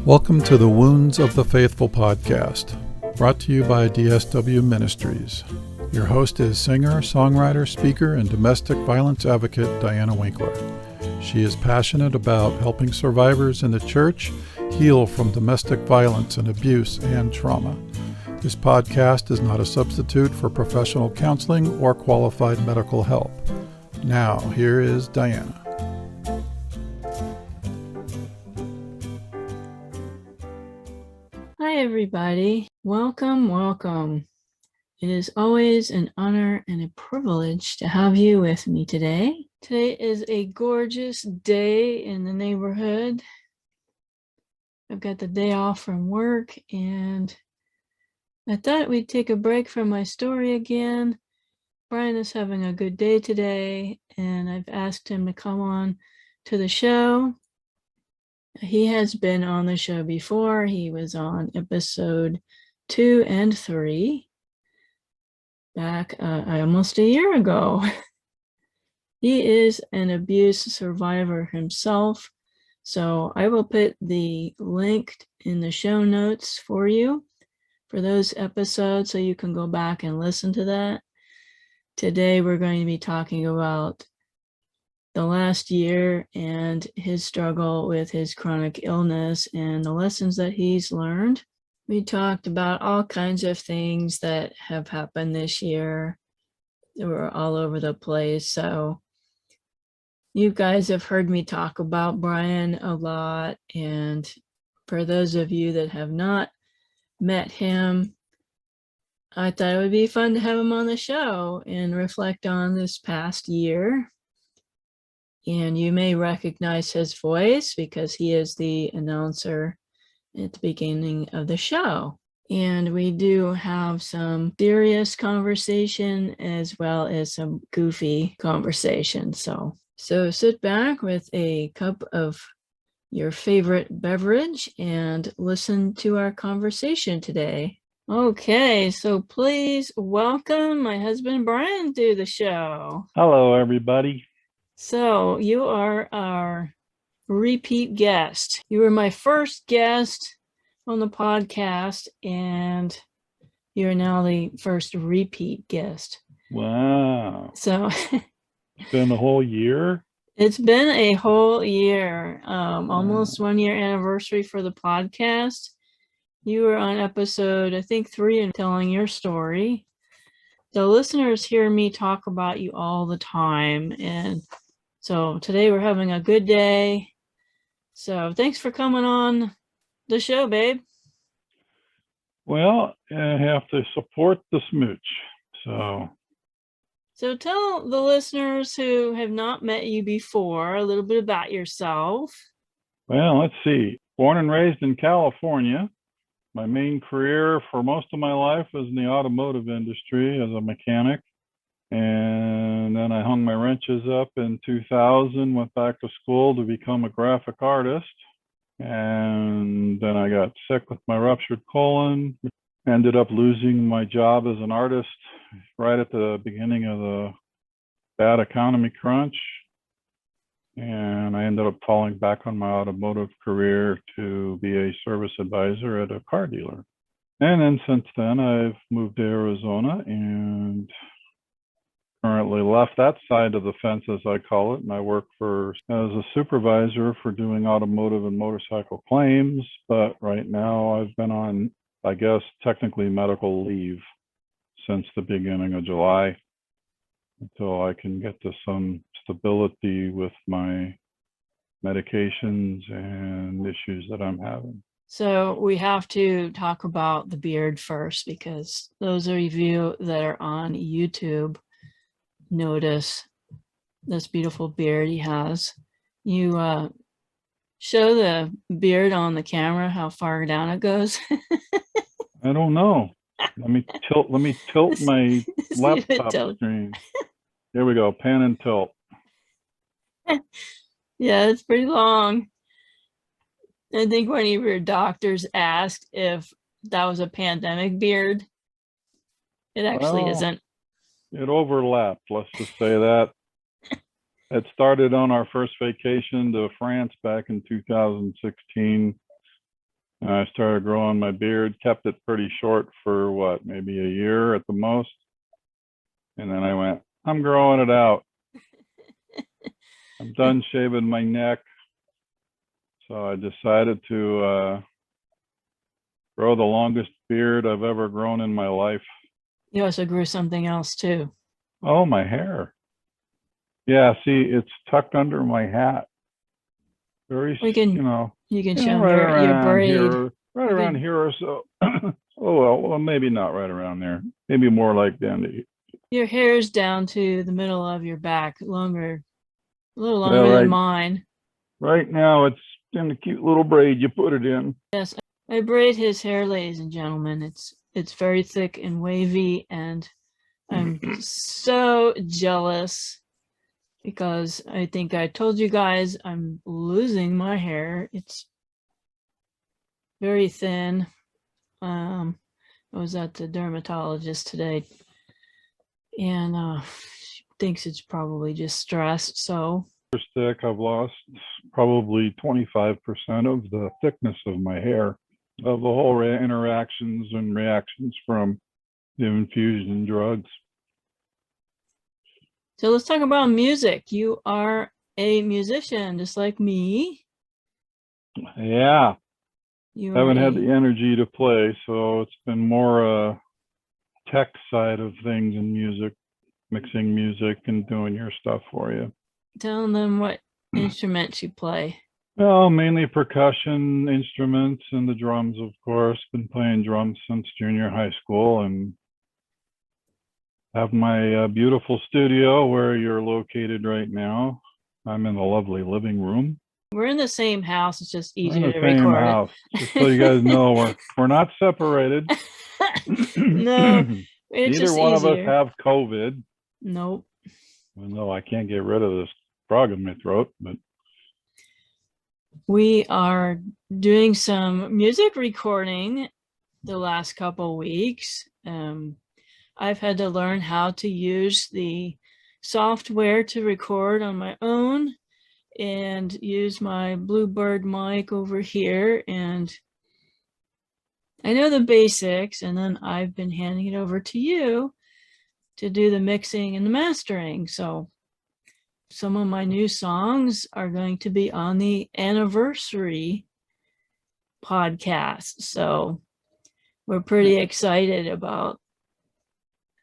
Welcome to the Wounds of the Faithful podcast, brought to you by DSW Ministries. Your host is singer, songwriter, speaker, and domestic violence advocate Diana Winkler. She is passionate about helping survivors in the church heal from domestic violence and abuse and trauma. This podcast is not a substitute for professional counseling or qualified medical help. Now, here is Diana. Hi, everybody. Welcome. It is always an honor and a privilege to have you with me today. Today is a gorgeous day in the neighborhood. I've got the day off from work, and I thought we'd take a break from my story again. Brian is having a good day today, and I've asked him to come on to the show. He has been on the show before. He was on episode 2 and 3 back almost a year ago. He is an abuse survivor himself, so I will put the link in the show notes for you for those episodes so you can go back and listen to that. Today we're going to be talking about the last year and his struggle with his chronic illness and the lessons that he's learned. We talked about all kinds of things that have happened this year. They were all over the place. So you guys have heard me talk about Brian a lot. And for those of you that have not met him, I thought it would be fun to have him on the show and reflect on this past year. And you may recognize his voice because he is the announcer at the beginning of the show. And we do have some serious conversation as well as some goofy conversation. So sit back with a cup of your favorite beverage and listen to our conversation today. Okay, so please welcome my husband Brian to the show. Hello, everybody. So you are our repeat guest. You were my first guest on the podcast, and you're now the first repeat guest. Wow. So It's been a whole year? It's been a whole year, almost 1 year anniversary for the podcast. You were on episode, I think, 3 and telling your story. The listeners hear me talk about you all the time, and so today we're having a good day. So thanks for coming on the show, babe. Well, I have to support the smooch. So tell the listeners who have not met you before a little bit about yourself. Well, let's see. Born and raised in California. My main career for most of my life was in the automotive industry as a mechanic. And then I hung my wrenches up in 2000, went back to school to become a graphic artist. And then I got sick with my ruptured colon, ended up losing my job as an artist right at the beginning of the bad economy crunch. And I ended up falling back on my automotive career to be a service advisor at a car dealer. And then since then, I've moved to Arizona and currently left that side of the fence, as I call it, and I work as a supervisor for doing automotive and motorcycle claims. But right now I've been on, I guess, technically medical leave since the beginning of July until I can get to some stability with my medications and issues that I'm having. So we have to talk about the beard first, because those of you that are on YouTube notice this beautiful beard he has. You show the beard on the camera how far down it goes. I don't know. Let me tilt my laptop screen. Here we go. Pan and tilt. Yeah, it's pretty long. I think one of your doctors asked if that was a pandemic beard. It actually isn't. It overlapped, let's just say that. It started on our first vacation to France back in 2016. And I started growing my beard, kept it pretty short for what, maybe a year at the most. And then I went, I'm growing it out. I'm done shaving my neck. So I decided to grow the longest beard I've ever grown in my life. You also grew something else too. Oh, my hair. Yeah, see, it's tucked under my hat. Very, You can show them right your around braid. here, right around here or so. Oh, well, maybe not right around there. Maybe more like down to Your hair's down to the middle of your back, longer, a little well, longer than mine. right now it's in the cute little braid you put it in. Yes, I braid his hair, ladies and gentlemen. It's very thick and wavy, and I'm so jealous because I think I told you guys I'm losing my hair. It's very thin. I was at the dermatologist today, and she thinks it's probably just stress. So Stick, I've lost probably 25% of the thickness of my hair, of the whole interactions and reactions from the infusion drugs. So let's talk about music. You are a musician, just like me. Yeah, You haven't had the energy to play, so it's been more tech side of things in music, mixing music and doing your stuff for you. Tell them what instruments you play. Well, mainly percussion instruments and the drums, of course. Been playing drums since junior high school, and have my beautiful studio where you're located right now. I'm in the lovely living room. We're in the same house. It's just We're in easier the to same record house. Just so you guys know, we're not separated. No, it's Neither just one of us easier. have COVID. Nope. Even though I can't get rid of this frog in my throat, but We are doing some music recording the last couple weeks. I've had to learn how to use the software to record on my own and use my Bluebird mic over here. And I know the basics, and then I've been handing it over to you to do the mixing and the mastering. So some of my new songs are going to be on the anniversary podcast. So we're pretty excited about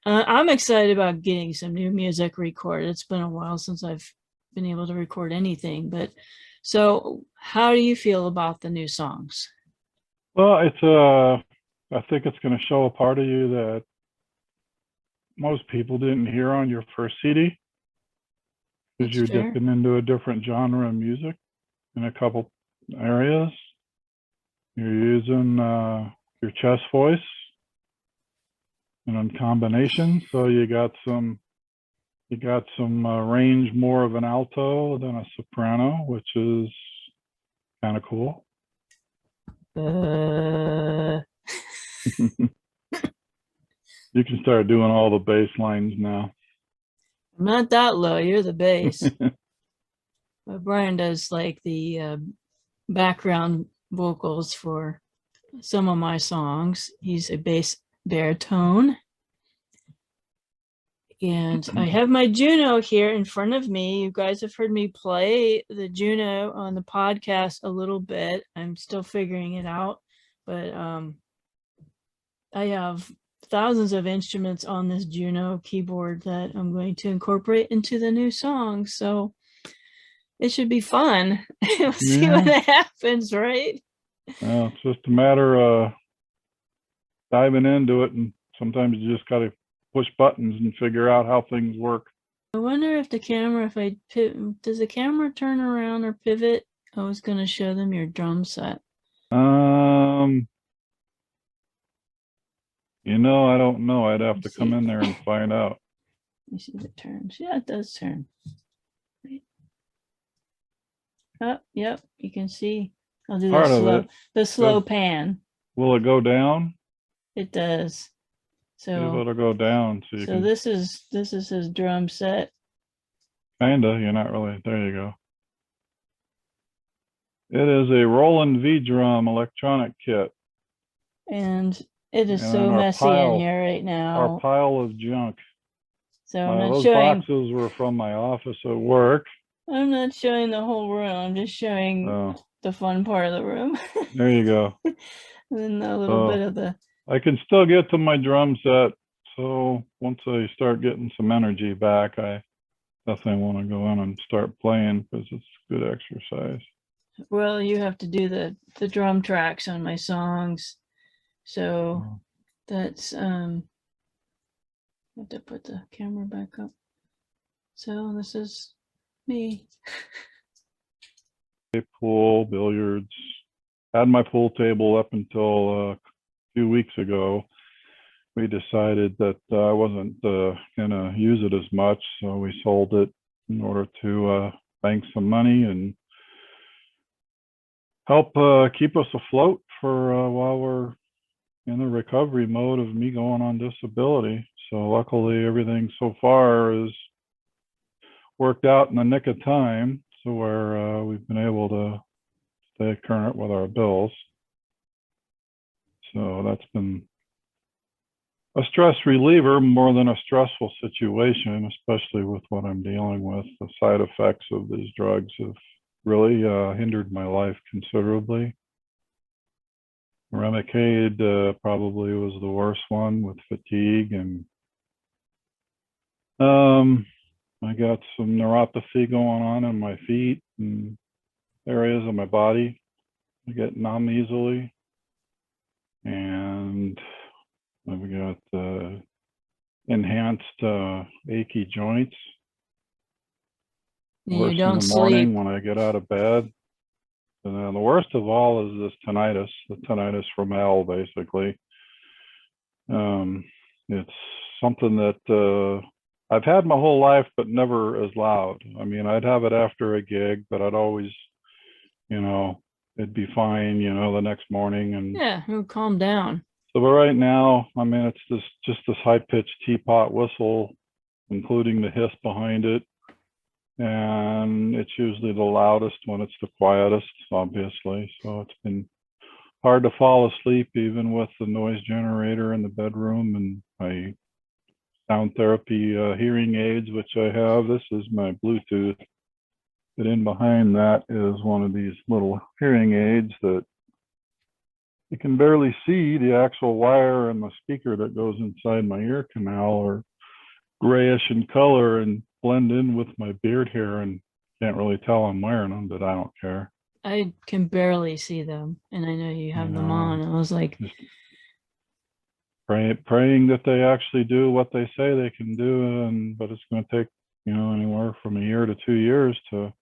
I'm excited about getting some new music recorded. It's been a while since I've been able to record anything, but so how do you feel about the new songs? well, I think it's going to show a part of you that most people didn't hear on your first CD, because you're dipping into a different genre of music in a couple areas. You're using your chest voice and in combination, so you got some range, more of an alto than a soprano, which is kind of cool. You can start doing all the bass lines now. I'm not that low. You're the bass. But Brian does like the background vocals for some of my songs. He's a bass baritone. And I have my Juno here in front of me. You guys have heard me play the Juno on the podcast a little bit. I'm still figuring it out, but I have thousands of instruments on this Juno keyboard that I'm going to incorporate into the new song. So it should be fun. We'll see what happens, right? Well, it's just a matter of diving into it, and sometimes you just got to push buttons and figure out how things work. I wonder if the camera, does the camera turn around or pivot? I was going to show them your drum set. I don't know. I'd have to come in there and find out. You see if it turns. Yeah, it does turn. Right. Oh, yep, you can see. I'll do the slow pan. Will it go down? It does. So it'll go down. So this is his drum set. Kinda. You're not really. There you go. It is a Roland V drum electronic kit. And it is And so then messy in here right our now. pile of junk. So I'm not Those showing. boxes were from my office at work. I'm not showing the whole room. I'm just showing the fun part of the room. There you go. And then a little bit of the. I can still get to my drum set. So once I start getting some energy back, I definitely want to go in and start playing because it's good exercise. Well, you have to do the drum tracks on my songs. So that's I have to put the camera back up. So this is me. Pool, billiards. Had my pool table up until a few weeks ago. We decided that I wasn't gonna use it as much, so we sold it in order to bank some money and help keep us afloat for while we're in the recovery mode of me going on disability. So luckily everything so far is worked out in the nick of time, so where we've been able to stay current with our bills. So that's been a stress reliever more than a stressful situation, especially with what I'm dealing with. The side effects of these drugs have really hindered my life considerably. Remicade probably was the worst one with fatigue, and I got some neuropathy going on in my feet and areas of my body. I get numb easily, and I've got enhanced achy joints. You don't in the morning when I get out of bed. And then the worst of all is this tinnitus, the tinnitus from hell, basically. It's something that I've had my whole life, but never as loud. I mean, I'd have it after a gig, but I'd always, it'd be fine, the next morning. And yeah, it'll calm down. So, but right now, I mean, it's just this high-pitched teapot whistle, including the hiss behind it. And it's usually the loudest when it's the quietest, obviously. So it's been hard to fall asleep, even with the noise generator in the bedroom and my sound therapy hearing aids, which I have. This is my Bluetooth. But in behind that is one of these little hearing aids that you can barely see. The actual wire and the speaker that goes inside my ear canal are grayish in color and blend in with my beard hair, and can't really tell I'm wearing them, but I don't care. I can barely see them, and I know you have them on. I was like, just praying that they actually do what they say they can do, but it's going to take anywhere from a year to 2 years to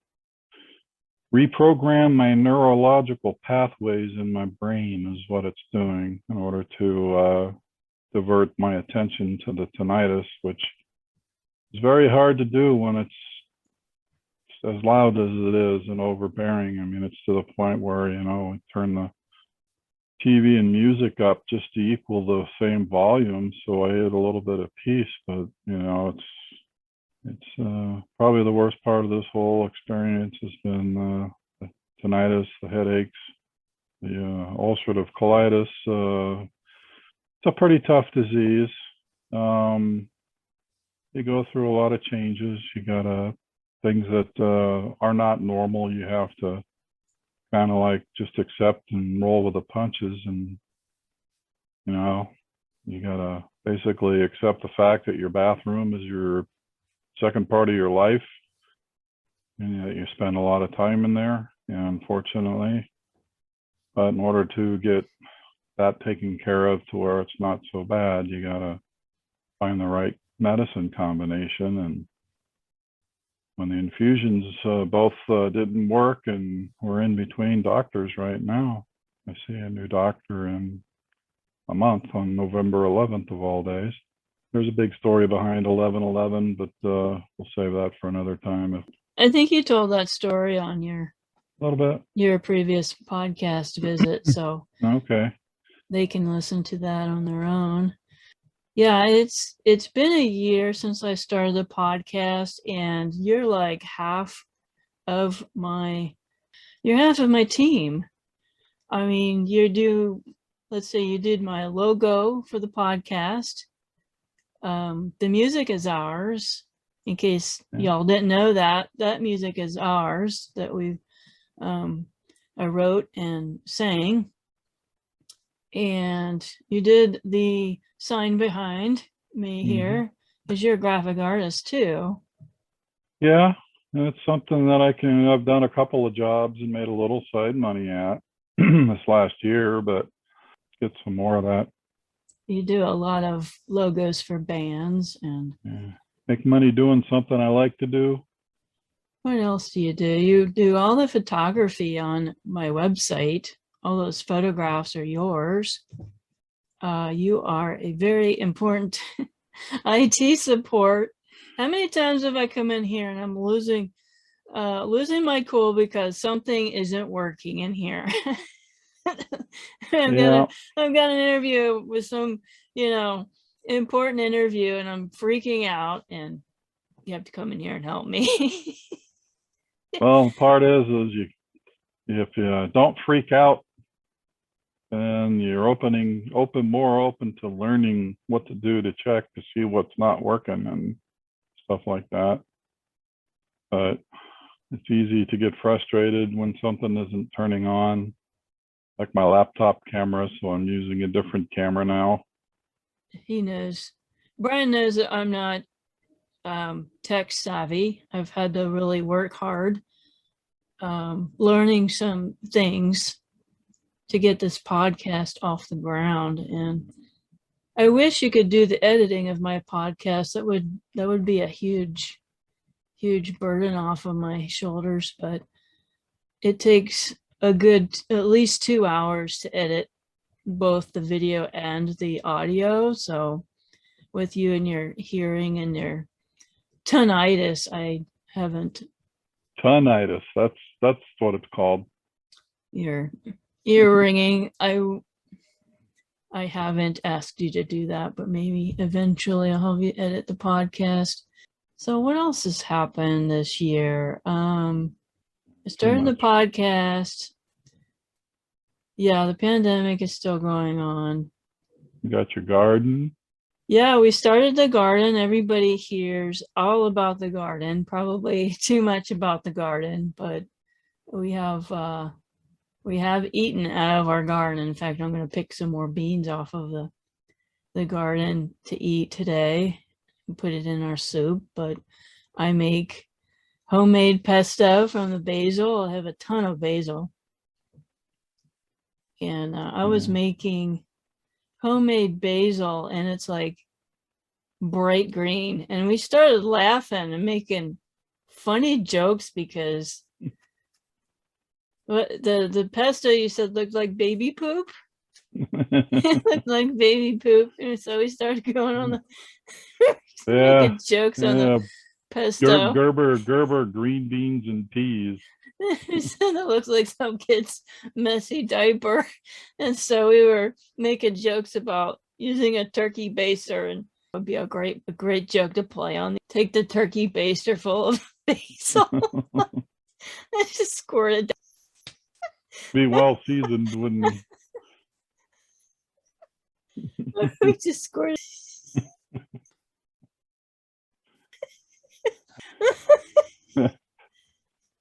reprogram my neurological pathways in my brain is what it's doing in order to divert my attention to the tinnitus, which is very hard to do when it's as loud as it is and overbearing. I mean, it's to the point where, I turn the TV and music up just to equal the same volume. So I hit a little bit of peace, but it's probably the worst part of this whole experience has been the tinnitus, the headaches, the ulcerative colitis. It's a pretty tough disease. You go through a lot of changes. You got things that are not normal. You have to kind of like just accept and roll with the punches, and you gotta basically accept the fact that your bathroom is your second part of your life, and that you spend a lot of time in there, and unfortunately, but in order to get that taken care of to where it's not so bad, you gotta find the right medicine combination. And when the infusions both didn't work, and we're in between doctors right now. I see a new doctor in a month on November 11th of all days. There's a big story behind 11/11, but we'll save that for another time. I think you told that story on your previous podcast visit, so okay, they can listen to that on their own. Yeah, it's been a year since I started the podcast, and you're like half of my You're half of my team. I mean, let's say you did my logo for the podcast. The music is ours. In case y'all didn't know that music is ours that I wrote and sang. And you did the sign behind me here, because you're a graphic artist too. Yeah, it's something that I've done a couple of jobs and made a little side money at this last year, but get some more of that. You do a lot of logos for bands and make money doing something I like to do. What else do? You do all the photography on my website. All those photographs are yours. You are a very important IT support. How many times have I come in here and I'm losing my cool because something isn't working in here? I've got an interview with some, important interview, and I'm freaking out, and you have to come in here and help me. Well, the part is if you don't freak out, then you're more open to learning what to do to check to see what's not working and stuff like that. But it's easy to get frustrated when something isn't turning on, like my laptop camera. So I'm using a different camera now. He knows. Brian knows that I'm not tech savvy. I've had to really work hard learning some things to get this podcast off the ground. And I wish you could do the editing of my podcast. That would be a huge burden off of my shoulders, but it takes a good at least 2 hours to edit both the video and the audio. So with you and your hearing and your tinnitus, I haven't. Tinnitus, that's what it's called. Your ear ringing. I haven't asked you to do that, but maybe eventually I'll have you edit the podcast. So what else has happened this year? I started the podcast. Yeah, the pandemic is still going on. You got your garden? Yeah, we started the garden. Everybody hears all about the garden, probably too much about the garden, but we have eaten out of our garden. In fact, I'm going to pick some more beans off of the garden to eat today and put it in our soup. But I make homemade pesto from the basil. I have a ton of basil. And I was making homemade basil, and it's like bright green. And we started laughing and making funny jokes because the pesto you said looked like baby poop. It looked like baby poop, and so we started going on the making jokes on the pesto. Gerber green beans and peas. That looks like some kid's messy diaper, and so we were making jokes about using a turkey baster, and it would be a great joke to play on. Take the turkey baster full of basil. I just squirted. Be well seasoned, wouldn't it? We just squirted.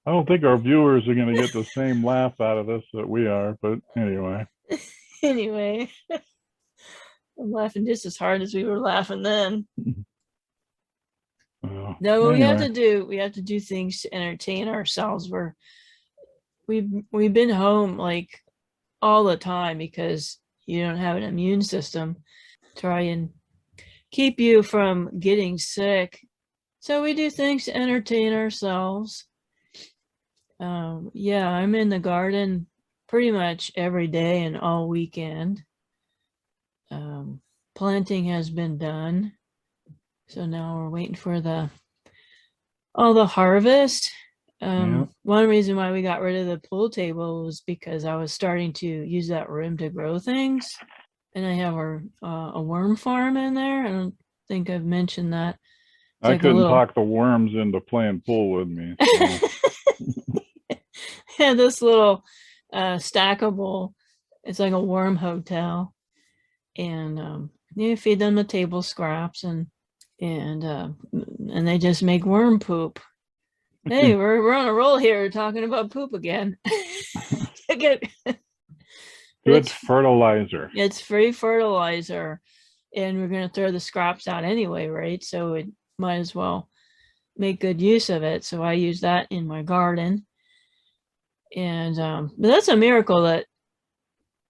I don't think our viewers are going to get the same laugh out of this that we are, but anyway. Anyway, I'm laughing just as hard as we were laughing then. No, anyway. We have to do things to entertain ourselves. We've been home like all the time because you don't have an immune system. Try and keep you from getting sick. So we do things to entertain ourselves. Yeah, I'm in the garden pretty much every day and all weekend. Planting has been done. So now we're waiting for all the harvest. One reason why we got rid of the pool table was because I was starting to use that room to grow things. And I have a worm farm in there. I don't think I've mentioned that. I couldn't talk the worms into playing pool with me. So. had this little stackable, it's like a worm hotel. And you feed them the table scraps and they just make worm poop. Hey, we're on a roll here talking about poop again. Good fertilizer. It's free fertilizer, and we're going to throw the scraps out anyway, right? So it might as well make good use of it. So I use that in my garden. And but that's a miracle that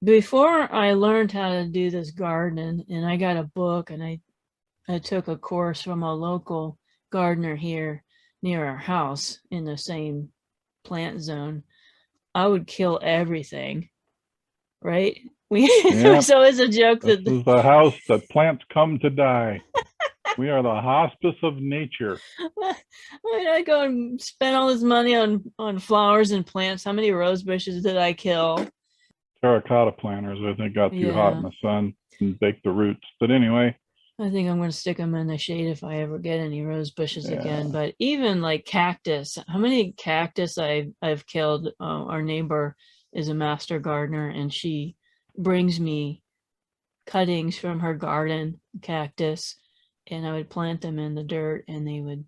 before I learned how to do this garden, and I got a book, and I took a course from a local gardener here near our house in the same plant zone. I would kill everything, right? There's always a joke this that is the house that plants come to die. We are the hospice of nature. I go and spend all this money on flowers and plants. How many rose bushes did I kill? Terracotta planters, I think, got too hot in the sun and baked the roots. But anyway, I think I'm going to stick them in the shade if I ever get any rose bushes again. But even like cactus, how many cactus I've killed? Our neighbor is a master gardener, and she brings me cuttings from her garden cactus, and I would plant them in the dirt, and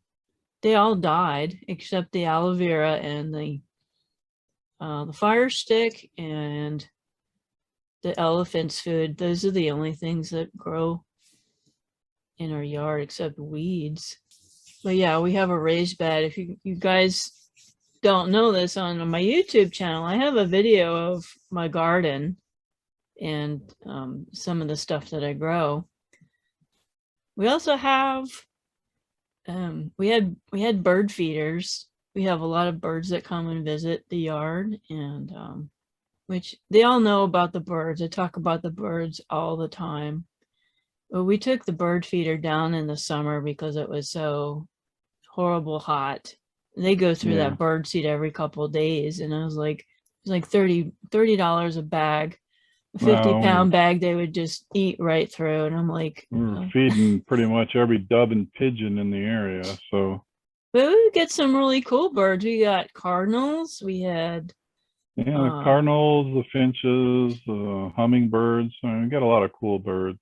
they all died except the aloe vera and the fire stick and the elephant's food. Those are the only things that grow in our yard except weeds. But yeah, we have a raised bed. If you guys don't know this, on my YouTube channel, I have a video of my garden and some of the stuff that I grow. We also have we had bird feeders. We have a lot of birds that come and visit the yard, and which they all know about the birds. I talk about the birds all the time. But we took the bird feeder down in the summer because it was so horrible hot. They go through that bird seed every couple of days, and I was like, it was like $30 a bag. A 50-pound bag they would just eat right through, and I'm like, we were feeding pretty much every dove and pigeon in the area. So but we would get some really cool birds. We got cardinals, we had the cardinals, the finches, the hummingbirds. I mean, we got a lot of cool birds.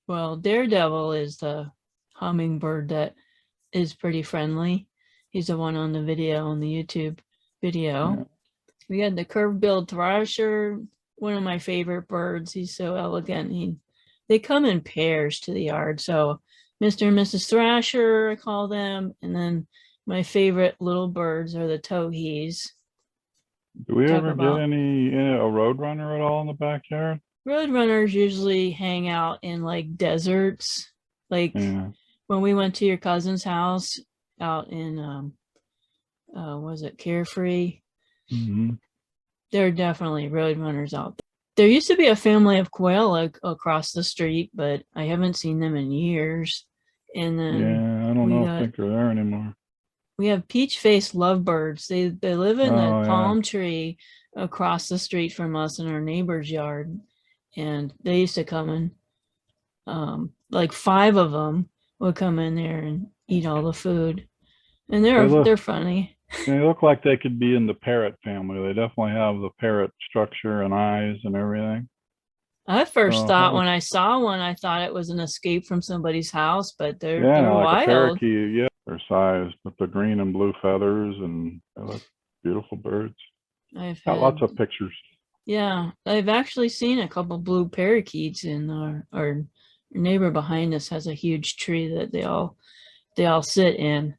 Well, Daredevil is the hummingbird that is pretty friendly. He's the one on the video, on the YouTube video. We had the curved-billed thrasher, one of my favorite birds. He's so elegant. They come in pairs to the yard. So Mr. and Mrs. Thrasher, I call them. And then my favorite little birds are the towhees. Do we ever get a roadrunner at all in the backyard? Roadrunners usually hang out in like deserts. Like when we went to your cousin's house out in, was it Carefree? Mm-hmm. There are definitely roadrunners out there. There used to be a family of quail across the street, but I haven't seen them in years. And then I don't think they're there anymore. We have peach-faced lovebirds. They live in the palm tree across the street from us in our neighbor's yard, and they used to come in. Like 5 of them would come in there and eat all the food, and they're funny. They look like they could be in the parrot family. They definitely have the parrot structure and eyes and everything. I first thought when I saw one, I thought it was an escape from somebody's house, but they're like wild. A parakeet, their size, with the green and blue feathers, and they look beautiful birds. I've got lots of pictures. Yeah, I've actually seen a couple blue parakeets in our neighbor behind us has a huge tree that they all sit in.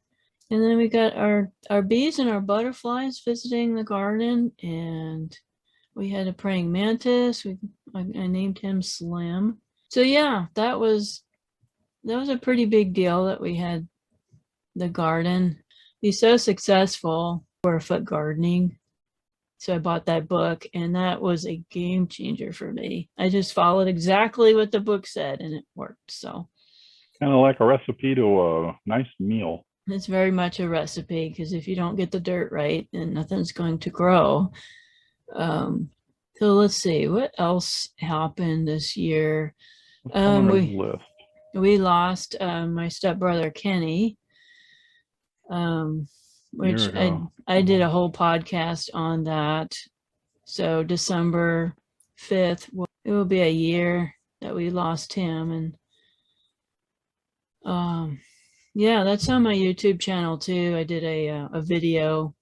And then we got our bees and our butterflies visiting the garden, and we had a praying mantis. I named him Slim. So yeah, that was a pretty big deal that we had the garden be so successful. 4-foot gardening. So I bought that book, and that was a game changer for me. I just followed exactly what the book said, and it worked. So kind of like a recipe to a nice meal. It's very much a recipe, because if you don't get the dirt right, then nothing's going to grow. So let's see, what else happened this year? We lost my stepbrother Kenny. year which ago. I did a whole podcast on that. So December 5th, it will be a year that we lost him. And yeah, that's on my YouTube channel too. I did a video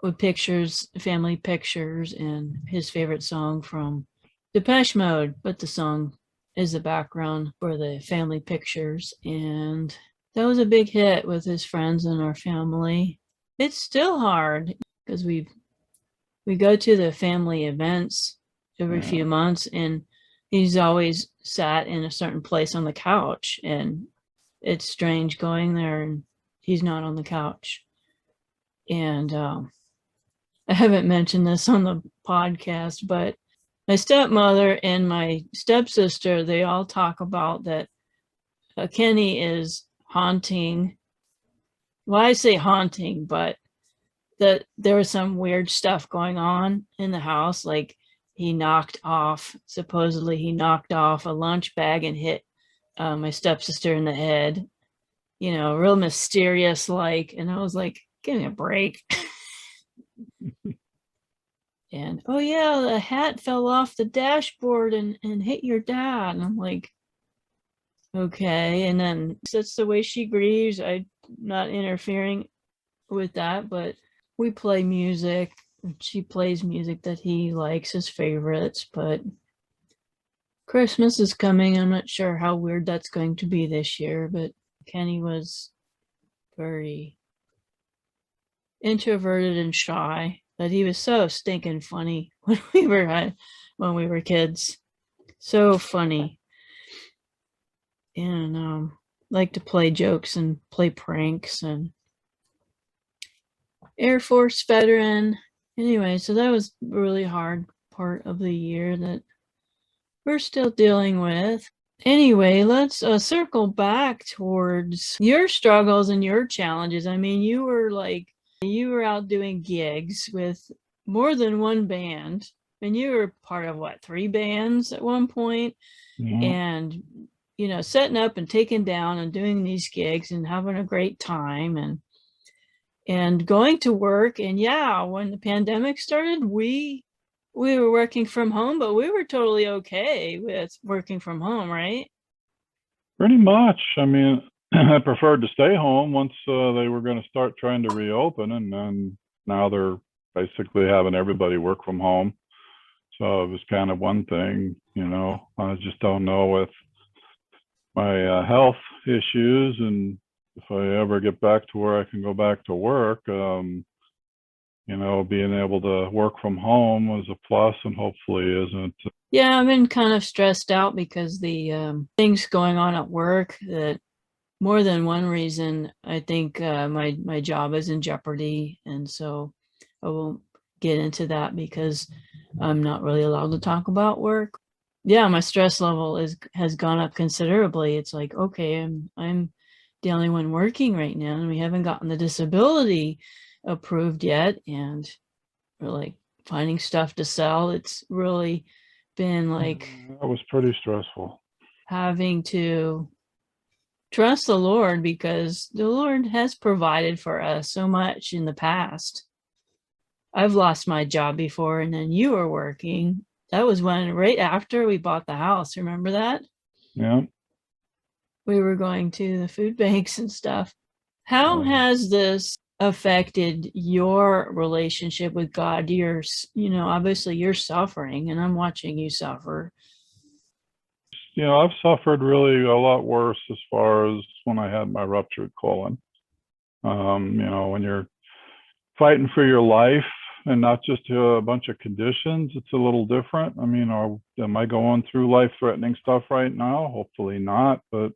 with pictures, family pictures, and his favorite song from Depeche Mode, but the song is the background for the family pictures. And that was a big hit with his friends and our family. It's still hard because we go to the family events every few months, and he's always sat in a certain place on the couch, and it's strange going there and he's not on the couch. And I haven't mentioned this on the podcast, but my stepmother and my stepsister, they all talk about that Kenny is haunting. Well, I say haunting, but that there was some weird stuff going on in the house. Like supposedly he knocked off a lunch bag and hit my stepsister in the head, real mysterious like. And I was like, give me a break. And oh yeah, the hat fell off the dashboard and hit your dad. And I'm like, okay. And then that's the way she grieves. I'm not interfering with that, but we play music. She plays music that he likes, his favorites. But Christmas is coming. I'm not sure how weird that's going to be this year, but Kenny was very introverted and shy, but he was so stinking funny when we were kids. So funny. And like to play jokes and play pranks, and Air Force veteran. Anyway, so that was a really hard part of the year that we're still dealing with. Anyway, let's circle back towards your struggles and your challenges. I mean, you were out doing gigs with more than one band, and you were part of 3 bands at one point. And setting up and taking down and doing these gigs and having a great time and going to work. And yeah, when the pandemic started, we were working from home, but we were totally okay with working from home, right? Pretty much. I mean, I preferred to stay home once they were going to start trying to reopen, and then now they're basically having everybody work from home. So it was kind of one thing, I just don't know with my health issues, and if I ever get back to where I can go back to work, being able to work from home was a plus, and hopefully isn't. Yeah, I've been kind of stressed out because the things going on at work, that more than one reason, I think my job is in jeopardy. And so I won't get into that because I'm not really allowed to talk about work. Yeah, my stress level has gone up considerably. It's like, okay, I'm the only one working right now, and we haven't gotten the disability approved yet, and we're like finding stuff to sell. It's really been like, that was pretty stressful. Having to trust the Lord, because the Lord has provided for us so much in the past. I've lost my job before, and then you were working. That was right after we bought the house. Remember that? Yeah. We were going to the food banks and stuff. How has this affected your relationship with God? Obviously you're suffering, and I'm watching you suffer. I've suffered really a lot worse as far as when I had my ruptured colon. When you're fighting for your life and not just a bunch of conditions, it's a little different. I mean, am I going through life-threatening stuff right now? Hopefully not, but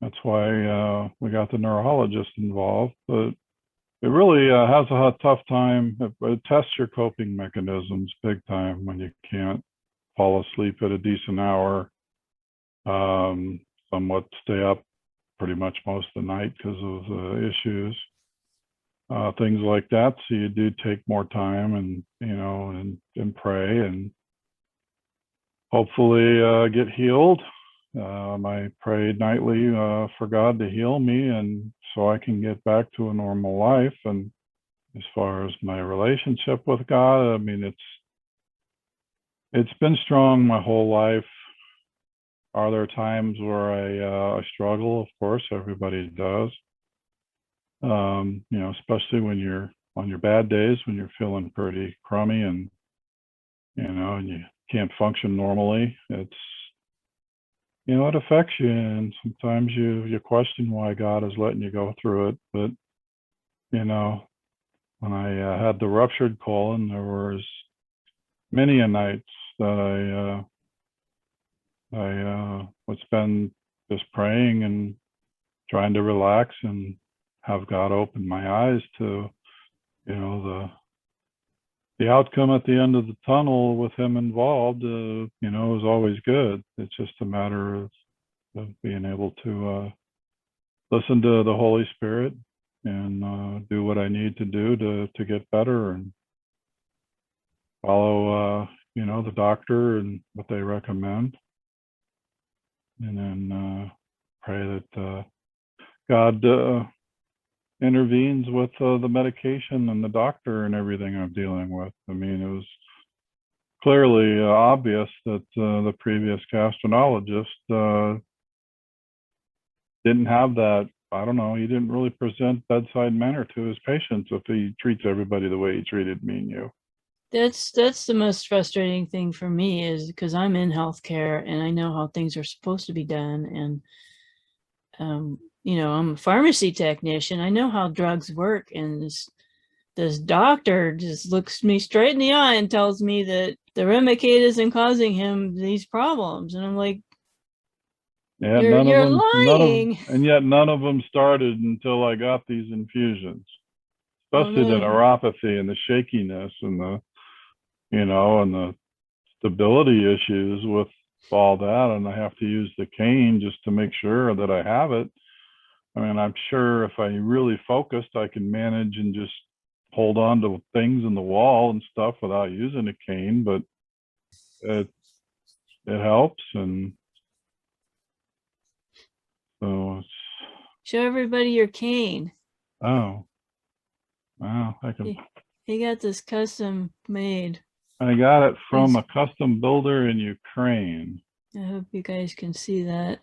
that's why we got the neurologist involved. But it really has a tough time. It tests your coping mechanisms big time when you can't fall asleep at a decent hour, somewhat stay up pretty much most of the night because of issues, things like that. So you do take more time and pray and hopefully get healed. I pray nightly for God to heal me, and so I can get back to a normal life. And as far as my relationship with God, I mean, it's been strong my whole life. Are there times where I struggle? Of course, everybody does. Especially when you're on your bad days, when you're feeling pretty crummy and and you can't function normally. It affects you, and sometimes you question why God is letting you go through it. But when I had the ruptured colon, there was many a nights that I would spend just praying and trying to relax and have God open my eyes to, the outcome at the end of the tunnel with Him involved, is always good. It's just a matter of being able to listen to the Holy Spirit and do what I need to do to get better and follow, the doctor and what they recommend. And then pray that God intervenes with the medication and the doctor and everything I'm dealing with. I mean, it was clearly obvious that the previous gastroenterologist didn't have that. I don't know. He didn't really present bedside manner to his patients if he treats everybody the way he treated me and you. That's the most frustrating thing for me, is because I'm in healthcare and I know how things are supposed to be done. And, I'm a pharmacy technician. I know how drugs work. And this doctor just looks me straight in the eye and tells me that the Remicade isn't causing him these problems. And I'm like, yeah, you're lying. And yet none of them started until I got these infusions, especially the neuropathy and the shakiness and the stability issues with all that. And I have to use the cane just to make sure that I have it. I mean, I'm sure if I really focused, I can manage and just hold on to things in the wall and stuff without using a cane, but it helps. And so show everybody your cane. Oh, wow. He got this custom made. I got it from a custom builder in Ukraine. I hope you guys can see that.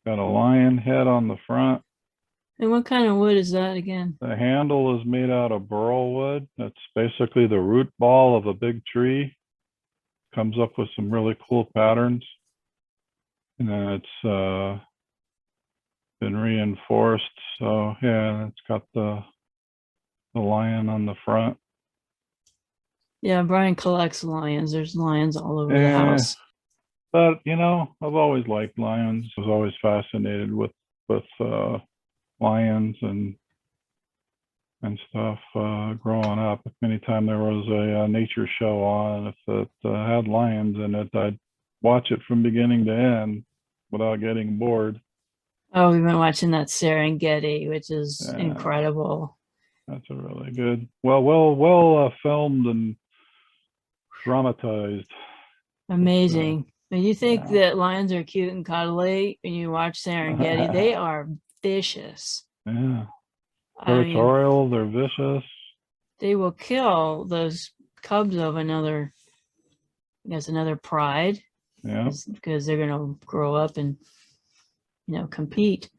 Got a lion head on the front. And what kind of wood is that again? The handle is made out of burl wood. That's basically the root ball of a big tree. Comes up with some really cool patterns. And then it's been reinforced. So yeah, it's got the lion on the front. Yeah, Brian collects lions. There's lions all over the house. But I've always liked lions. I was always fascinated with lions and stuff growing up. Anytime there was a nature show on, if it had lions in it, I'd watch it from beginning to end without getting bored. Oh, we've been watching that Serengeti, which is incredible. That's a really good, well filmed and dramatized. Amazing. When you think that lions are cute and cuddly, when you watch Serengeti, they are vicious. Yeah. Territorial, they're vicious. They will kill those cubs of another pride. Yeah. Because they're going to grow up and, compete.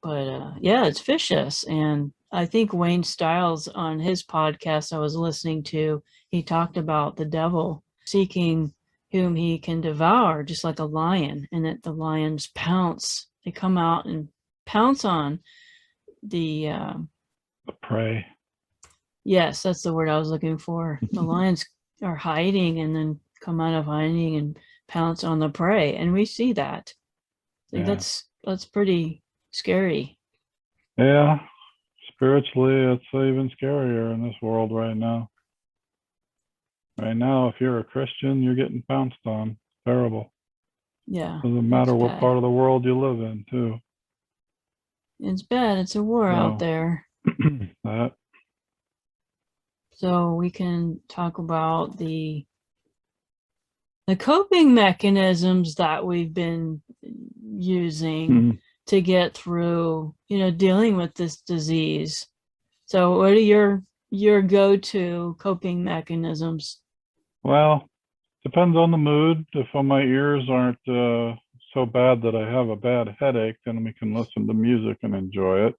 But it's vicious. And I think Wayne Stiles, on his podcast I was listening to, he talked about the devil seeking whom he can devour, just like a lion, and that the lions pounce. They come out and pounce on the prey. Yes, that's the word I was looking for. The lions are hiding and then come out of hiding and pounce on the prey, and we see that. That's pretty scary. Yeah, spiritually, it's even scarier in this world right now. Right now, if you're a Christian, you're getting pounced on. Terrible. Yeah. Doesn't matter what part of the world you live in, too. It's bad. It's a war out there. So we can talk about the coping mechanisms that we've been using to get through, dealing with this disease. So what are your your go-to coping mechanisms? Well, depends on the mood. If my ears aren't so bad that I have a bad headache, then we can listen to music and enjoy it.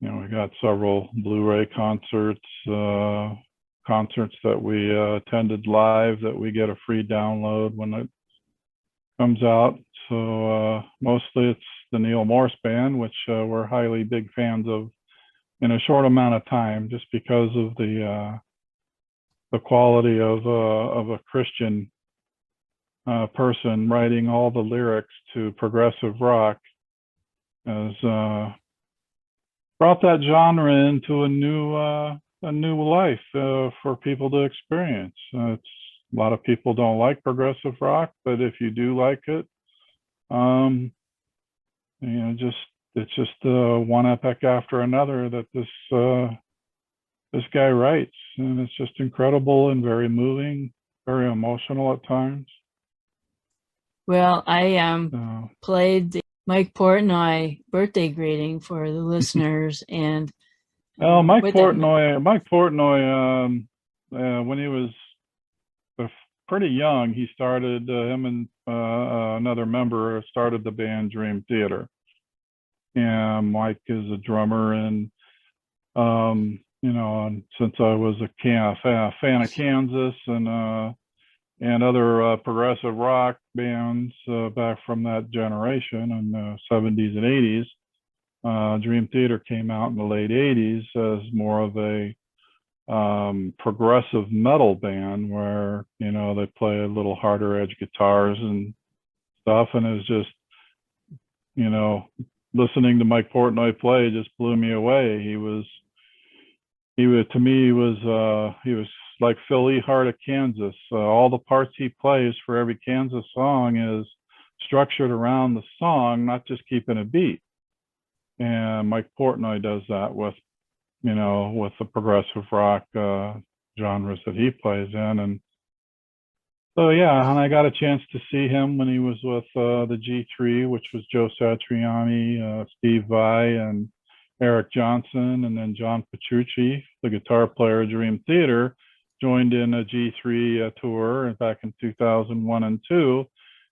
We got several Blu-ray concerts that we attended live that we get a free download when it comes out. So mostly it's the Neil Morse Band, which we're highly big fans of in a short amount of time, just because of the quality of a Christian person writing all the lyrics to progressive rock has brought that genre into a new life for people to experience. A lot of people don't like progressive rock, but if you do like it, it's just one epic after another that this guy writes, and it's just incredible and very moving, very emotional at times. Well, I played the Mike Portnoy birthday greeting for the listeners, and Mike Portnoy, when he was pretty young, he started him and another member started the band Dream Theater. And Mike is a drummer, and since I was a fan of Kansas and other progressive rock bands back from that generation in the 70s and 80s, Dream Theater came out in the late 80s as more of a progressive metal band where, they play a little harder edge guitars and stuff. And it was just, listening to Mike Portnoy play just blew me away. He was like Phil Ehart of Kansas. All the parts he plays for every Kansas song is structured around the song, not just keeping a beat. And Mike Portnoy does that with the progressive rock genres that he plays in. And so, yeah, and I got a chance to see him when he was with the G3, which was Joe Satriani, Steve Vai, and Eric Johnson, and then John Petrucci, the guitar player of Dream Theater, joined in a G3 tour back in 2001 and 2,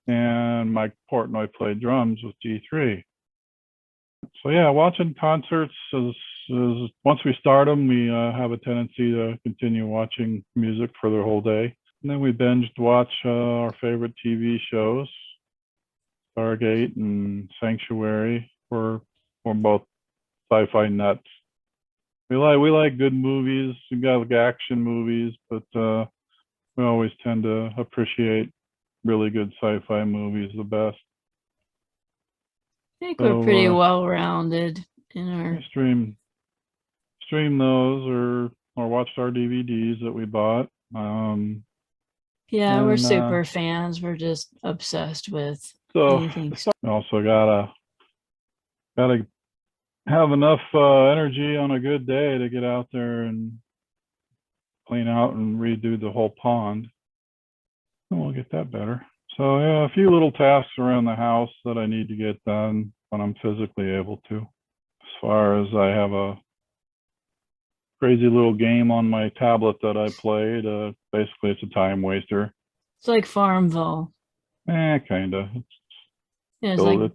and Mike Portnoy played drums with G3. So yeah, watching concerts is once we start them, we have a tendency to continue watching music for the whole day. And then we binged watch our favorite TV shows, Stargate and Sanctuary. We're both sci-fi nuts. We like good movies. We got like action movies, but we always tend to appreciate really good sci-fi movies the best. I think we're pretty well-rounded in our stream those or watched our DVDs that we bought. Yeah, we're super fans. We're just obsessed with anything. We also gotta have enough energy on a good day to get out there and clean out and redo the whole pond. And we'll get that better. So yeah, a few little tasks around the house that I need to get done when I'm physically able to. As far as I have a crazy little game on my tablet that I played. Basically, it's a time waster. It's like Farmville. Kinda. Yeah, it's like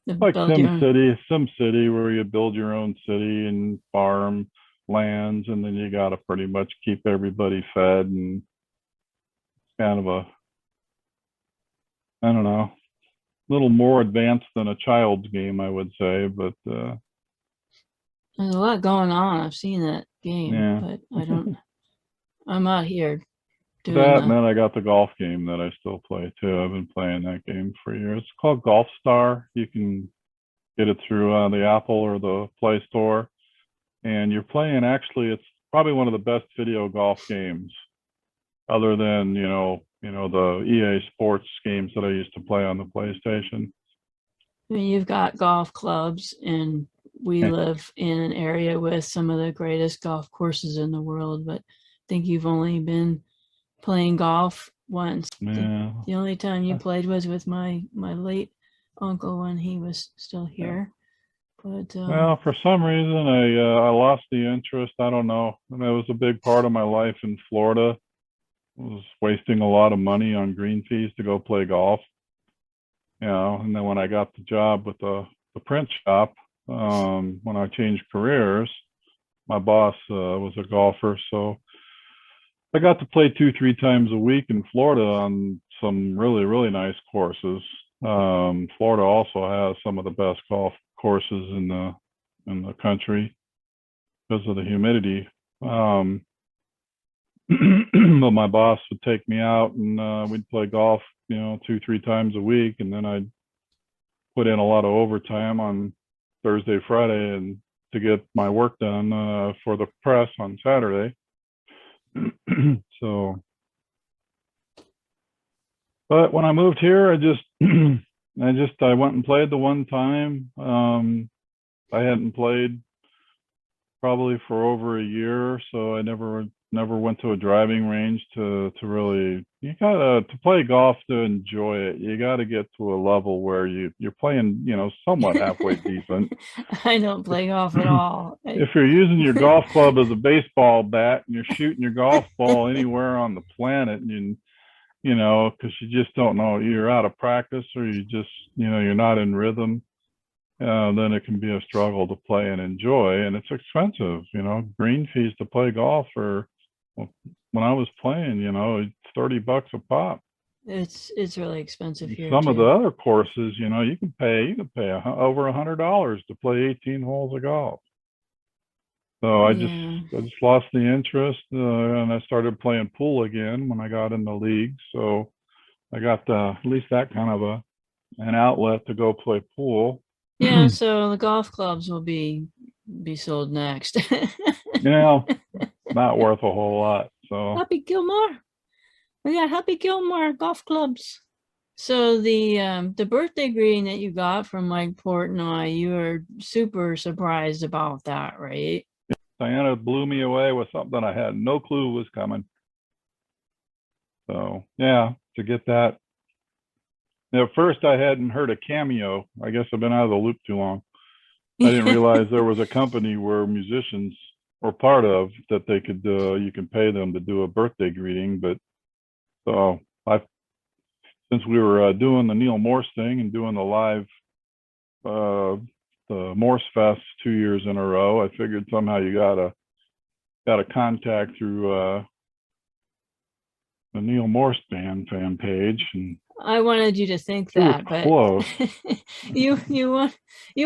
SimCity, where you build your own city and farm lands, and then you got to pretty much keep everybody fed, and it's kind of a, I don't know, a little more advanced than a child's game, I would say, but there's a lot going on. I've seen that game, but I'm out here doing that. And then I got the golf game that I still play too. I've been playing that game for years. It's called Golf Star. You can get it through the Apple or the Play Store, and you're playing. Actually, it's probably one of the best video golf games, other than the EA Sports games that I used to play on the PlayStation. I mean, you've got golf clubs, and we live in an area with some of the greatest golf courses in the world, but I think you've only been playing golf once. Yeah. The only time you played was with my late uncle when he was still here. But Well, for some reason, I lost the interest. I don't know. And that was a big part of my life in Florida. I was wasting a lot of money on green fees to go play golf. And then when I got the job with the print shop, when I changed careers, my boss was a golfer, so I got to play 2, 3 times a week in Florida on some really, really nice courses. Florida also has some of the best golf courses in the country because of the humidity. But my boss would take me out and we'd play golf, 2, 3 times a week, and then I'd put in a lot of overtime on Thursday, Friday, and to get my work done for the press on Saturday. So, but when I moved here, I went and played the one time. I hadn't played probably for over a year, so I never went to a driving range to really. You gotta, to play golf, to enjoy it, you gotta get to a level where you're playing, somewhat halfway decent. I don't play golf at all. If you're using your golf club as a baseball bat and you're shooting your golf ball anywhere on the planet, and because you just don't know, you're out of practice or you just, you're not in rhythm, then it can be a struggle to play and enjoy, and it's expensive. Green fees to play golf are, when I was playing, it's $30 a pop. It's really expensive here Some of too. the other courses, you can pay over $100 to play 18 holes of golf. So I just lost the interest, and I started playing pool again when I got in the league. So I got at least that kind of an outlet to go play pool. Yeah, so the golf clubs will be sold next. Not worth a whole lot. So Happy Gilmore. We got Happy Gilmore golf clubs. So the birthday greeting that you got from Mike Portnoy, you were super surprised about that, right? Diana blew me away with something I had no clue was coming. So yeah, to get that. At first, I hadn't heard a Cameo. I guess I've been out of the loop too long. I didn't realize there was a company where musicians were part of that. They could you can pay them to do a birthday greeting. But so since we were doing the Neil Morse thing and doing the live the Morse Fest 2 years in a row, I figured somehow you got a contact through the Neil Morse band fan page, and I wanted you to think it was that, but close. you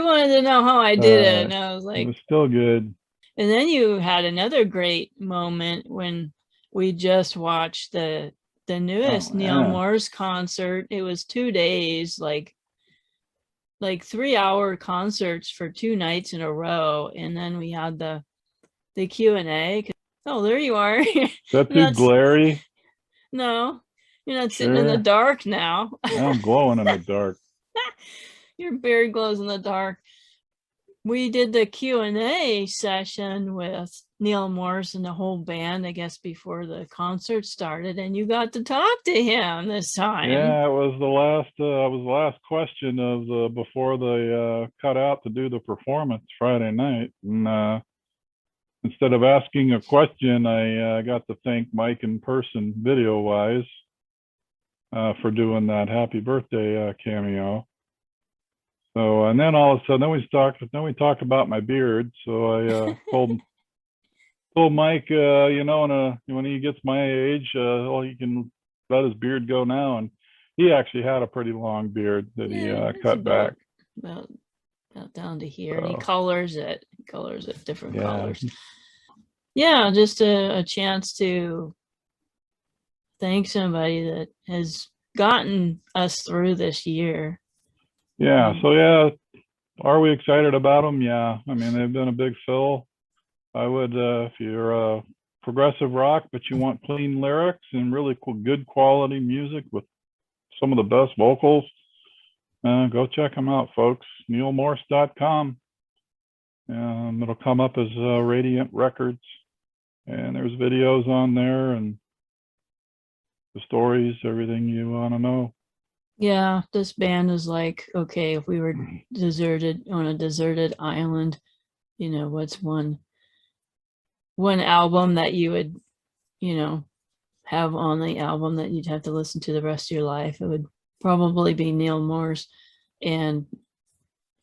wanted to know how I did it, and I was It like, was still good. and then you had another great moment when we just watched the newest Neil Morse concert. It was 2 days, like 3-hour concerts for 2 nights in a row, and then we had the Q&A. Oh, there you are. That's too glary. No, you're not sitting in the dark now. I'm glowing in the dark. Your beard glows in the dark. We did the Q&A session with Neil Morse and the whole band, I guess, before the concert started, and you got to talk to him this time. Yeah, it was the last question of before they cut out to do the performance Friday night. And instead of asking a question, I got to thank Mike in person, video wise, for doing that happy birthday cameo. So, and then all of a sudden, we talked about my beard. So I told Mike, when he gets my age, he can let his beard go now. And he actually had a pretty long beard that he cut back. About down to here. And he colors it. Different colors. Yeah, just a chance to thank somebody that has gotten us through this year. Yeah. So yeah, are we excited about them? Yeah. I mean, they've been a big fill. I would, if you're a progressive rock, but you want clean lyrics and really good quality music with some of the best vocals, go check them out, folks. NeilMorse.com. It'll come up as Radiant Records, and there's videos on there and the stories, everything you want to know. Yeah, this band is like, okay, if we were deserted on a deserted island, what's one album that you would, you know, have on the album that you'd have to listen to the rest of your life? It would probably be Neil Moore's and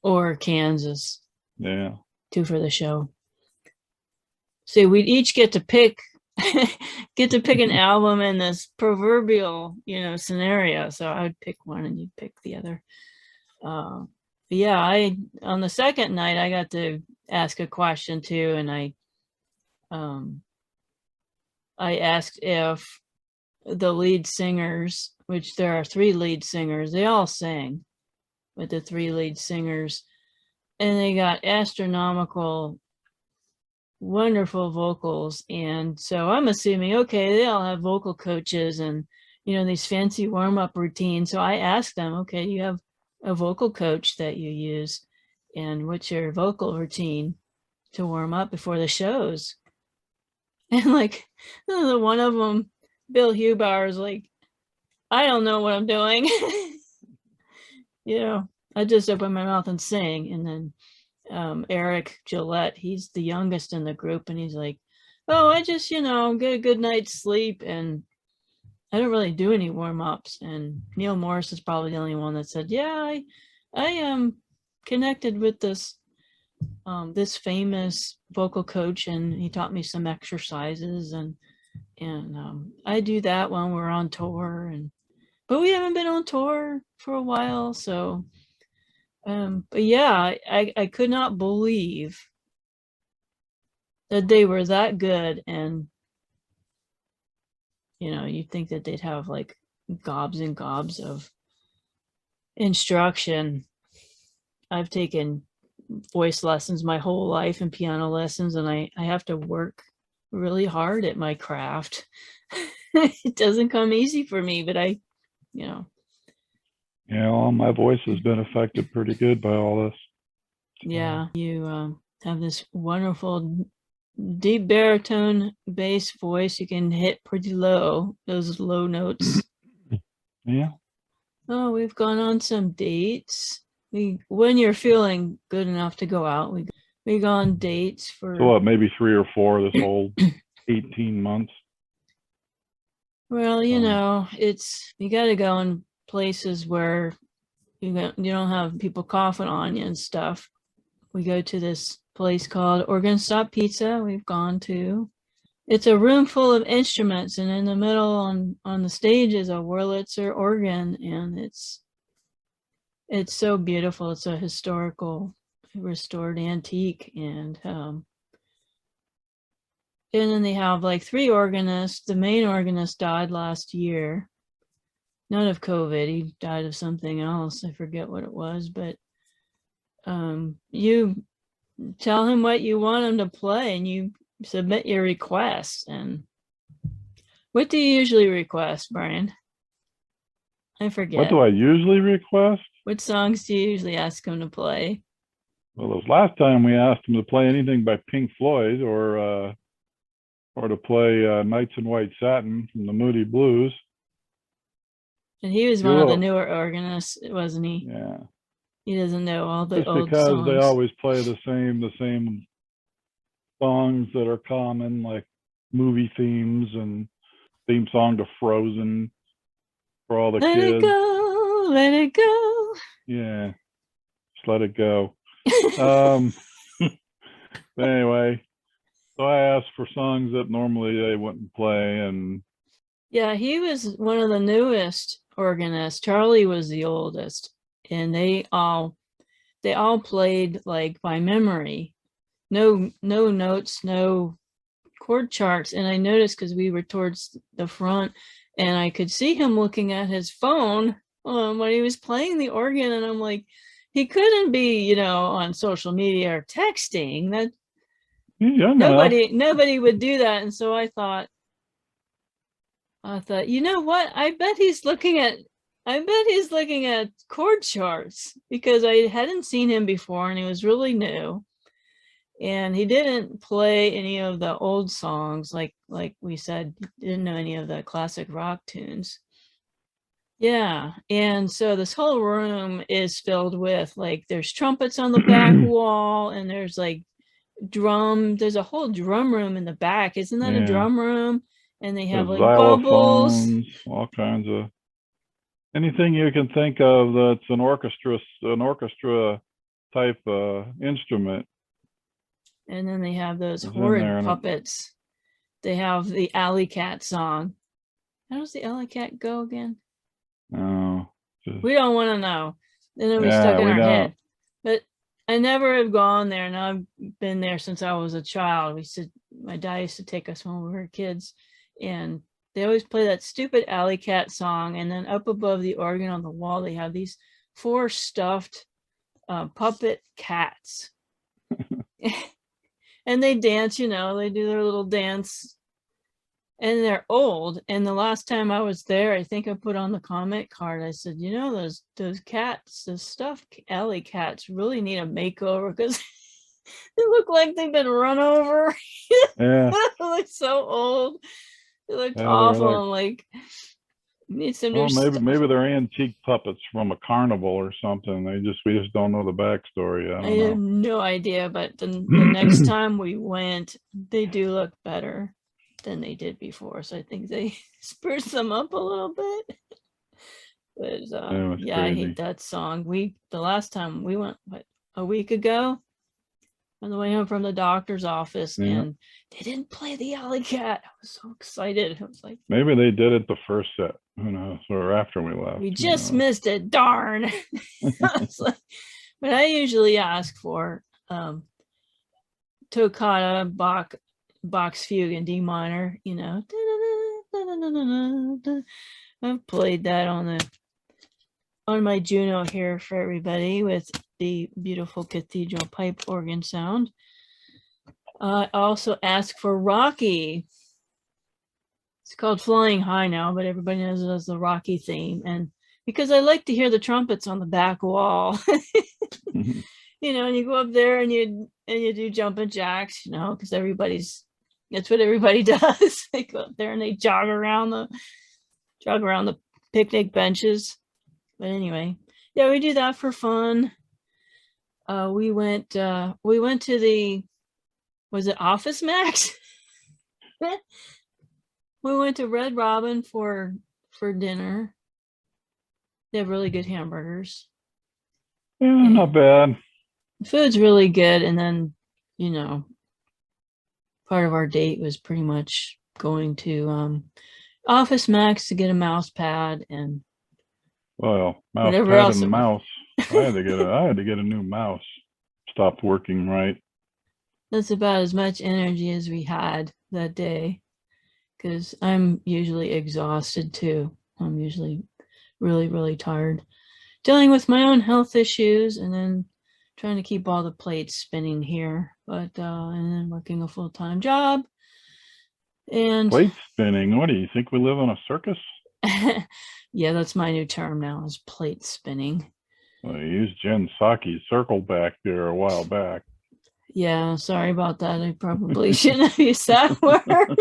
or Kansas, Yeah. Two for the Show. So we'd each get to pick an album in this proverbial, scenario. So I would pick one and you'd pick the other. Yeah, I on the second night I got to ask a question too, and I asked if the lead singers, which there are three lead singers, they all sing with the three lead singers, and they got astronomical, wonderful vocals. And so I'm assuming, okay, they all have vocal coaches and these fancy warm-up routines. So I asked them, okay, you have a vocal coach that you use, and what's your vocal routine to warm up before the shows? And like one of them, Bill Hubauer, is like, I don't know what I'm doing. I just open my mouth and sing. And then Eric Gillette, he's the youngest in the group, and he's like, oh, I just get a good night's sleep and I don't really do any warm-ups. And Neil Morris is probably the only one that said, yeah, I am connected with this famous vocal coach, and he taught me some exercises, and I do that when we're on tour, but we haven't been on tour for a while. So but yeah, I could not believe that they were that good. And you'd think that they'd have like gobs and gobs of instruction. I've taken voice lessons my whole life and piano lessons, and I have to work really hard at my craft. It doesn't come easy for me, but Yeah, well, my voice has been affected pretty good by all this. Yeah, you have this wonderful deep baritone bass voice. You can hit pretty low, those low notes. Yeah. Oh, we've gone on some dates. When you're feeling good enough to go out, we go on dates for. So what, maybe 3 or 4 this whole 18 months? Well, it's you got to go in places where you don't have people coughing on you and stuff. We go to this place called Organ Stop Pizza. We've gone to. It's a room full of instruments, and in the middle on the stage is a Wurlitzer organ, and it's so beautiful. It's a historical restored antique, and then they have like 3 organists. The main organist died last year, not of COVID. He died of something else. I forget what it was, but you tell him what you want him to play, and you submit your requests. And what do you usually request, Brian? I forget. What do I usually request? What songs do you usually ask him to play? Well, this last time we asked him to play anything by Pink Floyd or to play Nights in White Satin from the Moody Blues. And he was one of the newer organists, wasn't he? Yeah. He doesn't know all the just old because songs. They always play the same songs that are common, like movie themes and theme song to Frozen for all the kids. Let it go, let it go. Yeah, just let it go. Anyway, so I asked for songs that normally they wouldn't play, and yeah, he was one of the newest organists. Charlie was the oldest, and they all played like by memory. No notes, no chord charts. And I noticed, because we were towards the front, and I could see him looking at his phone when he was playing the organ, and I'm like, he couldn't be, on social media or texting. That nobody would do that. And so I thought, you know what? I bet he's looking at chord charts, because I hadn't seen him before, and he was really new. And he didn't play any of the old songs, like we said, didn't know any of the classic rock tunes. Yeah. And so this whole room is filled with like, there's trumpets on the back wall, and there's like there's a whole drum room in the back. Isn't that a Yeah. drum room? And they have There's like bubbles. xylophones, all kinds of anything you can think of that's an orchestra type instrument And then they have those is in horrid there. And puppets. They have the Alley Cat song. How does the Alley Cat go again? oh, We don't want to know. Then it'll be stuck yeah, in we our don't. head. But I never have gone there, and I've been there since I was a child. My dad used to take us when we were kids, and they always play that stupid Alley Cat song. And then up above the organ on the wall, they have these 4 stuffed puppet cats. And they dance, they do their little dance, and they're old. And the last time I was there, I think I put on the comment card, I said, those cats, those stuffed alley cats really need a makeover, because they look like they've been run over. Yeah, They look so old. They looked yeah, they're awful. like, I'm like, need some well, new stuff. maybe they're antique puppets from a carnival or something. We just don't know the backstory. I I don't have know. no idea, but the next time we went, they do look better than they did before. So I think they spruced them up a little bit. But It was yeah, I hate crazy. that song. The last time we went, a week ago, on the way home from the doctor's office, Yeah, and they didn't play the Alley Cat. I was so excited. I was like, maybe they did it the first set. Who knows? Or after we left. we Who just knows? missed it. Darn. Like, but I usually ask for toccata, Bach's fugue in D minor. I've played that on my Juno here for everybody with the beautiful cathedral pipe organ sound. I also ask for Rocky. It's called Flying High now, but everybody knows it as the Rocky theme. And because I like to hear the trumpets on the back wall, and you go up there and you do jumping jacks, because that's what everybody does. They go up there and they jog around the picnic benches. But anyway, yeah, we do that for fun. We went to was it Office Max? We went to Red Robin for dinner. They have really good hamburgers. Yeah, not bad. The food's really good. And then, part of our date was pretty much going to Office Max to get a mouse pad and Well, mouse whatever pad else and it was. mouse. I had to get a new mouse. Stopped working right. That's about as much energy as we had that day, because I'm usually exhausted too. I'm usually really, really tired, dealing with my own health issues, and then trying to keep all the plates spinning here, but and then working a full-time job. And Plate spinning. What do you think? We live on a circus? yeah, that's my new term now, is plate spinning. Well, you used Jen Psaki's circle back there a while back. Yeah, sorry about that. I probably shouldn't have used that word.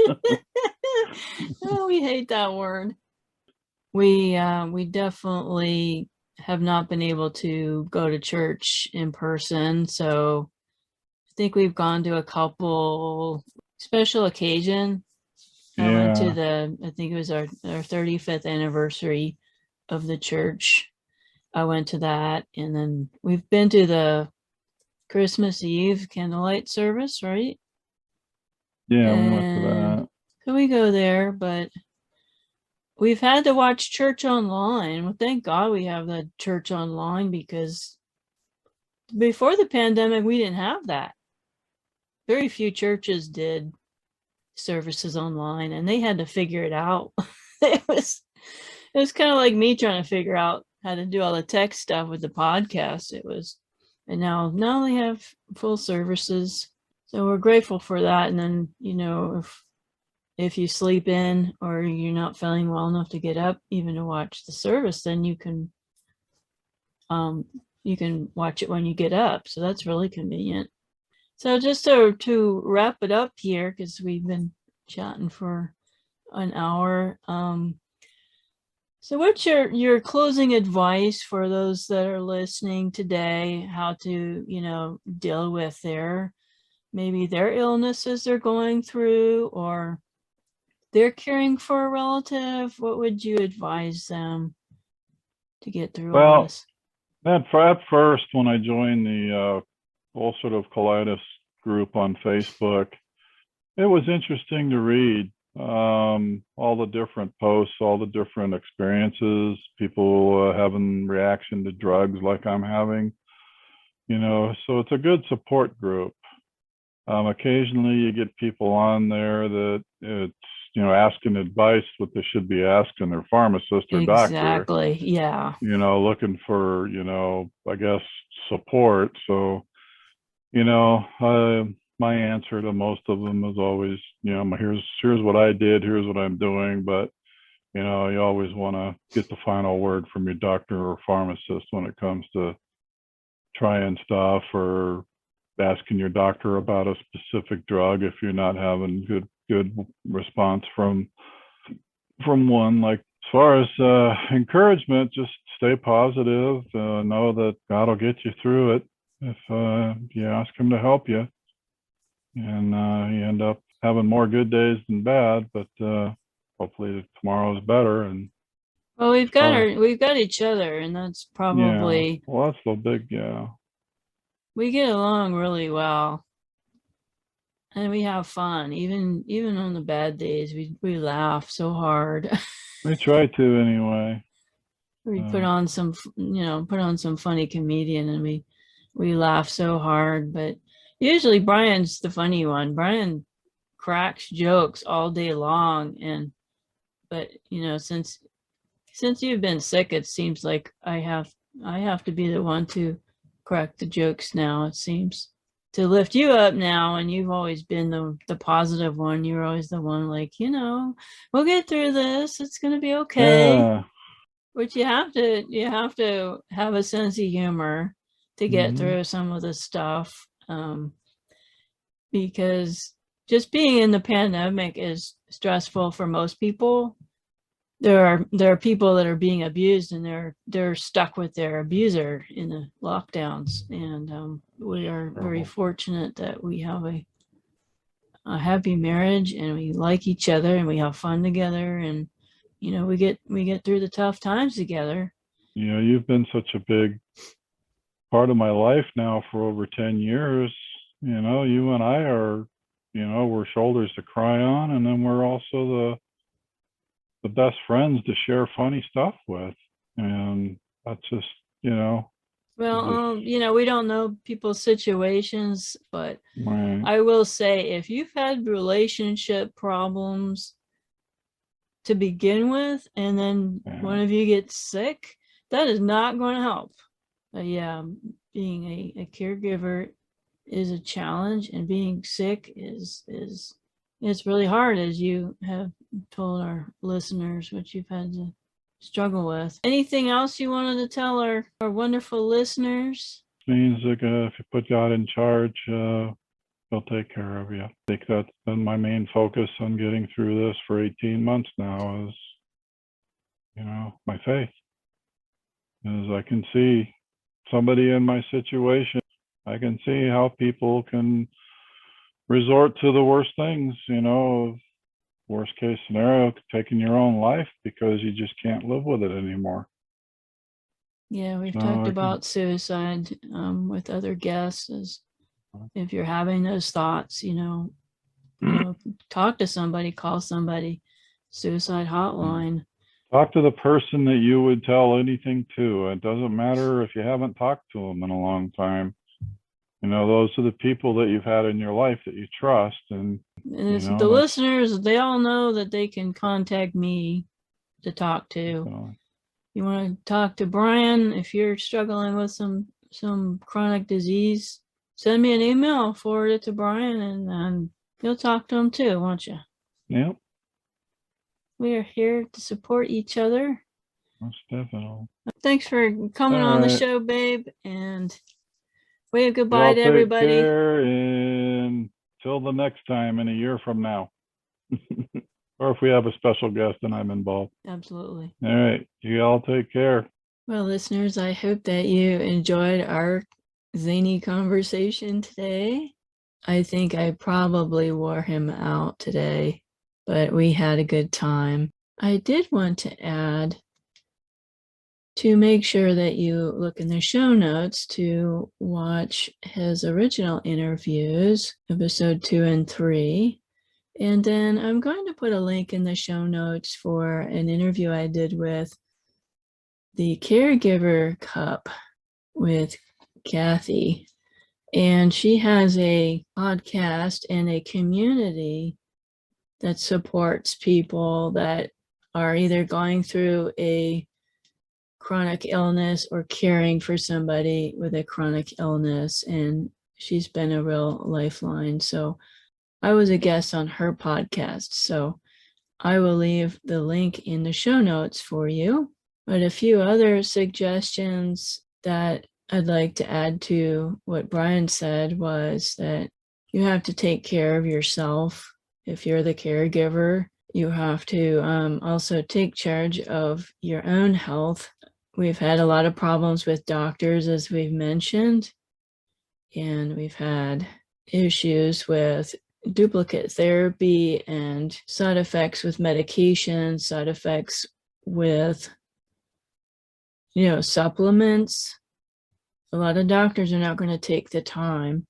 Oh, we hate that word. We definitely have not been able to go to church in person, so I think we've gone to a couple special occasion. I went to I think it was our 35th anniversary of the church. I went to that, and then we've been to the Christmas Eve candlelight service, right? Yeah, we went to And that. so we go there, but we've had to watch church online. Well, thank God we have the church online, because before the pandemic, we didn't have that. Very few churches did services online, and they had to figure it out. it was kind of like me trying to figure out how to do all the tech stuff with the podcast. And now they have full services, so we're grateful for that. And then if you sleep in, or you're not feeling well enough to get up even to watch the service, then you can watch it when you get up. So that's really convenient. So just to wrap it up here, because we've been chatting for an hour. So what's your closing advice for those that are listening today, how to, deal with maybe their illnesses they're going through, or they're caring for a relative? What would you advise them to get through all Well, this? at first, when I joined the ulcerative colitis group on Facebook, it was interesting to read all the different posts, all the different experiences, people having reaction to drugs like I'm having, so it's a good support group. Occasionally you get people on there that it's, asking advice what they should be asking their pharmacist or doctor, Exactly. Yeah. looking for, I guess, support. So, my answer to most of them is always, here's what I did, here's what I'm doing. But, you always want to get the final word from your doctor or pharmacist when it comes to trying stuff or asking your doctor about a specific drug if you're not having good response from one. Like, as far as encouragement, just stay positive, know that God will get you through it if you ask him to help you, and you end up having more good days than bad, but hopefully tomorrow's better. And Well, as far, we've got each other, and that's yeah, probably, well, that's the big, yeah. we get along really well, and we have fun. Even on the bad days, we laugh so hard. We try to anyway. We put on some funny comedian, and we laugh so hard. But usually Brian's the funny one. Brian cracks jokes all day long, but since you've been sick, it seems like I have to be the one to crack the jokes now. It seems to lift you up now, and you've always been the positive one. You're always the one like, we'll get through this. It's gonna be okay. Yeah. But you have to have a sense of humor to get Hmm. through some of the stuff, because just being in the pandemic is stressful for most people. There are people that are being abused, and they're stuck with their abuser in the lockdowns, and we are very fortunate that we have a happy marriage, and we like each other, and we have fun together, and we get through the tough times together. You've been such a big part of my life now for over 10 years. You and I are, we're shoulders to cry on, and then we're also the best friends to share funny stuff with. And that's just, Well, just we don't know people's situations, but my, I will say, if you've had relationship problems to begin with, and then one yeah, of you gets sick, that is not going to help. Yeah, being a caregiver is a challenge, and being sick is it's really hard, as you have told our listeners what you've had to struggle with. Anything else you wanted to tell our wonderful listeners? means like if you put God in charge, he'll take care of you. I think that's been my main focus on getting through this for 18 months now is, my faith. As I can see somebody in my situation, I can see how people can resort to the worst things, worst case scenario, taking your own life because you just can't live with it anymore. Yeah, we've So talked I can, about suicide with other guests. As if you're having those thoughts, talk to somebody, call somebody. Suicide hotline. talk to the person that you would tell anything to. It doesn't matter if you haven't talked to them in a long time. Those are the people that you've had in your life that you trust. And, And the that's, listeners, they all know that they can contact me to talk to. so, You want to talk to Brian if you're struggling with some chronic disease, send me an email, I'll forward it to Brian, and you'll talk to him too, won't you? yeah, We are here to support each other. most definitely. Thanks for coming All on the right. show, babe, and wave goodbye Y'all to take everybody. care, and till the next time in a year from now. Or if we have a special guest and I'm involved. Absolutely. All right. You all take care. Well, listeners, I hope that you enjoyed our zany conversation today. I think I probably wore him out today, but we had a good time. I did want to add to make sure that you look in the show notes to watch his original interviews, episode 2 and 3. And then I'm going to put a link in the show notes for an interview I did with the Caregiver Cup with Kathy. And she has a podcast and a community that supports people that are either going through a chronic illness or caring for somebody with a chronic illness. And she's been a real lifeline. So I was a guest on her podcast. So I will leave the link in the show notes for you. But a few other suggestions that I'd like to add to what Brian said was that you have to take care of yourself. If you're the caregiver, you have to also take charge of your own health. We've had a lot of problems with doctors, as we've mentioned, and we've had issues with duplicate therapy and side effects with medication, side effects with, supplements. A lot of doctors are not going to take the time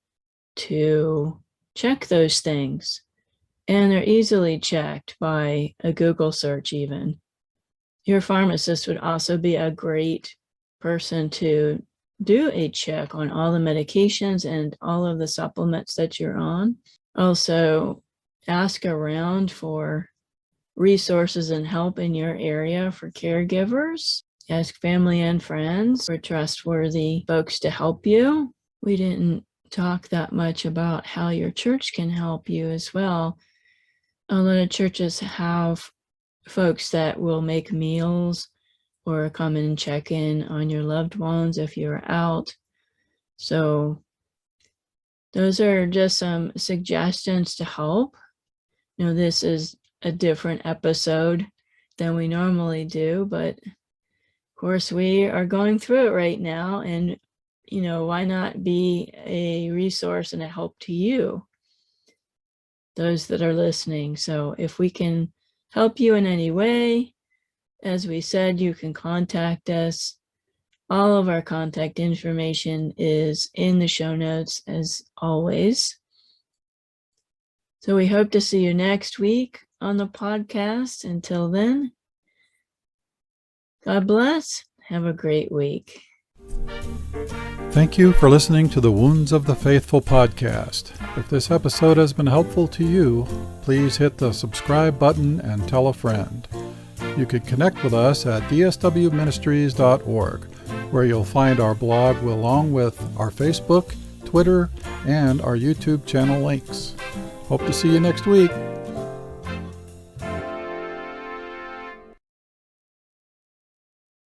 to check those things, and they're easily checked by a Google search even. Your pharmacist would also be a great person to do a check on all the medications and all of the supplements that you're on. Also, ask around for resources and help in your area for caregivers. Ask family and friends for trustworthy folks to help you. We didn't talk that much about how your church can help you as well. A lot of churches have folks that will make meals or come and check in on your loved ones if you're out. So those are just some suggestions to help. This is a different episode than we normally do, but of course we are going through it right now, and why not be a resource and a help to you, those that are listening. So if we can help you in any way, as we said, you can contact us. All of our contact information is in the show notes, as always. So we hope to see you next week on the podcast. Until then, God bless. Have a great week. Thank you for listening to the Wounds of the Faithful podcast. If this episode has been helpful to you, please hit the subscribe button and tell a friend. You can connect with us at dswministries.org, where you'll find our blog along with our Facebook, Twitter, and our YouTube channel links. Hope to see you next week.